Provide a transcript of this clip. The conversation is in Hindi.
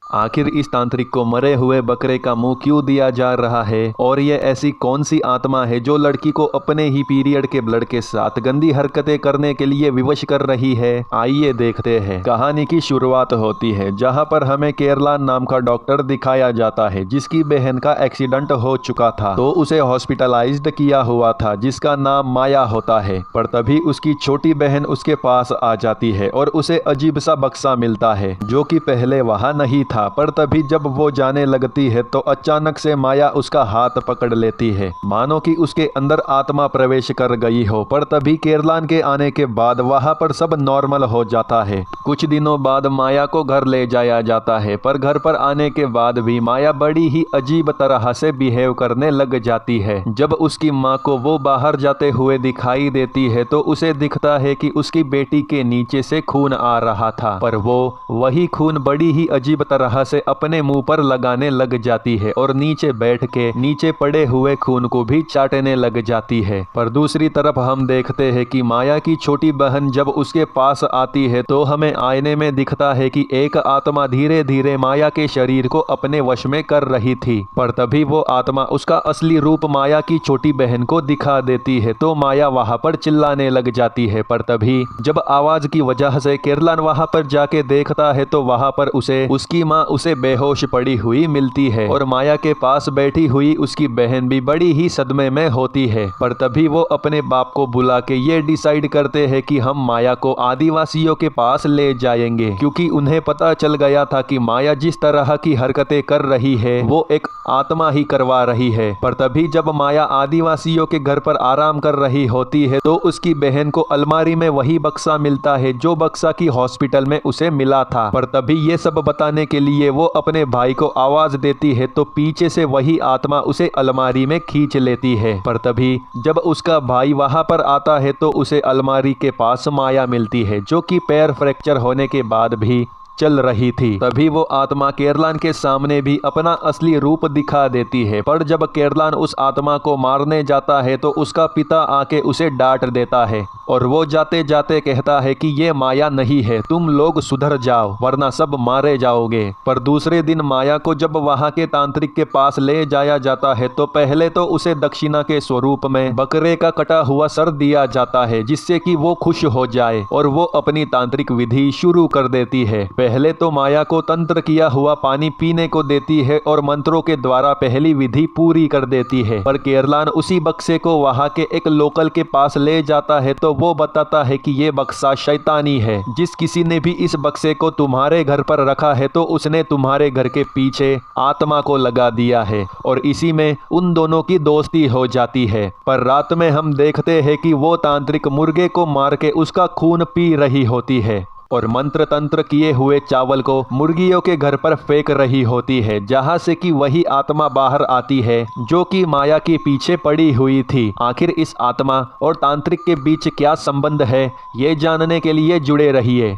आखिर इस तांत्रिक को मरे हुए बकरे का मुंह क्यों दिया जा रहा है और ये ऐसी कौन सी आत्मा है जो लड़की को अपने ही पीरियड के ब्लड के साथ गंदी हरकतें करने के लिए विवश कर रही है। आइए देखते हैं। कहानी की शुरुआत होती है जहां पर हमें केरलान नाम का डॉक्टर दिखाया जाता है जिसकी बहन का एक्सीडेंट हो चुका था तो उसे हॉस्पिटलाइज्ड किया हुआ था जिसका नाम माया होता है। पर तभी उसकी छोटी बहन उसके पास आ जाती है और उसे अजीब सा बक्सा मिलता है जो कि पहले वहां नहीं था। पर तभी जब वो जाने लगती है तो अचानक से माया उसका हाथ पकड़ लेती है मानो कि उसके अंदर आत्मा प्रवेश कर गई हो। पर तभी केरलान के आने के बाद वहां पर सब नॉर्मल हो जाता है। कुछ दिनों बाद माया को घर ले जाया जाता है पर घर पर आने के बाद भी माया बड़ी ही अजीब तरह से बिहेव करने लग जाती है। जब उसकी माँ को वो बाहर जाते हुए दिखाई देती है तो उसे दिखता है कि उसकी बेटी के नीचे से खून आ रहा था पर वो वही खून बड़ी ही अजीब तरह से अपने मुंह पर लगाने लग जाती है और नीचे बैठ के नीचे पड़े हुए खून को भी चाटने लग जाती है। पर दूसरी तरफ हम देखते हैं कि माया की छोटी बहन जब उसके पास आती है तो हमें आईने में दिखता है कि एक आत्मा धीरे धीरे माया के शरीर को अपने वश में कर रही थी। पर तभी वो आत्मा उसका असली रूप माया की छोटी बहन को दिखा देती है तो माया वहां पर चिल्लाने लग जाती है। पर तभी जब आवाज की वजह से केरलान वहां पर जाके देखता है तो वहां पर उसे उसकी माँ उसे बेहोश पड़ी हुई मिलती है और माया के पास बैठी हुई उसकी बहन भी बड़ी ही सदमे में होती है। पर तभी वो अपने बाप को बुला के ये डिसाइड करते हैं कि हम माया को आदिवासियों के पास ले जाएंगे क्योंकि उन्हें पता चल गया था कि माया जिस तरह की हरकतें कर रही है वो एक आत्मा ही करवा रही है। पर तभी जब माया आदिवासियों के घर पर आराम कर रही होती है तो उसकी बहन को अलमारी में वही बक्सा मिलता है जो बक्सा की हॉस्पिटल में उसे मिला था। पर तभी ये सब बताने के लिए वो अपने भाई को आवाज देती है तो पीछे से वही आत्मा उसे अलमारी में खींच लेती है। पर तभी जब उसका भाई वहां पर आता है तो उसे अलमारी के पास माया मिलती है जो कि पैर फ्रैक्चर होने के बाद भी चल रही थी। तभी वो आत्मा केरलान के सामने भी अपना असली रूप दिखा देती है। पर जब केरलान उस आत्मा को मारने जाता है तो उसका पिता आके उसे डांट देता है और वो जाते जाते कहता है कि ये माया नहीं है, तुम लोग सुधर जाओ वरना सब मारे जाओगे। पर दूसरे दिन माया को जब वहां के तांत्रिक के पास ले जाया जाता है तो पहले तो उसे दक्षिणा के स्वरूप में बकरे का कटा हुआ सर दिया जाता है जिससे कि वो खुश हो जाए और वो अपनी तांत्रिक विधि शुरू कर देती है। पहले तो माया को तंत्र किया हुआ पानी पीने को देती है और मंत्रों के द्वारा पहली विधि पूरी कर देती है। पर केरलान उसी बक्से को वहां के एक लोकल के पास ले जाता है तो वो बताता है कि ये बक्सा शैतानी है। जिस किसी ने भी इस बक्से को तुम्हारे घर पर रखा है तो उसने तुम्हारे घर के पीछे आत्मा को लगा दिया है और इसी में उन दोनों की दोस्ती हो जाती है। पर रात में हम देखते हैं कि वो तांत्रिक मुर्गे को मार के उसका खून पी रही होती है और मंत्र तंत्र किए हुए चावल को मुर्गियों के घर पर फेंक रही होती है जहां से कि वही आत्मा बाहर आती है जो कि माया के पीछे पड़ी हुई थी। आखिर इस आत्मा और तांत्रिक के बीच क्या संबंध है ये जानने के लिए जुड़े रहिए।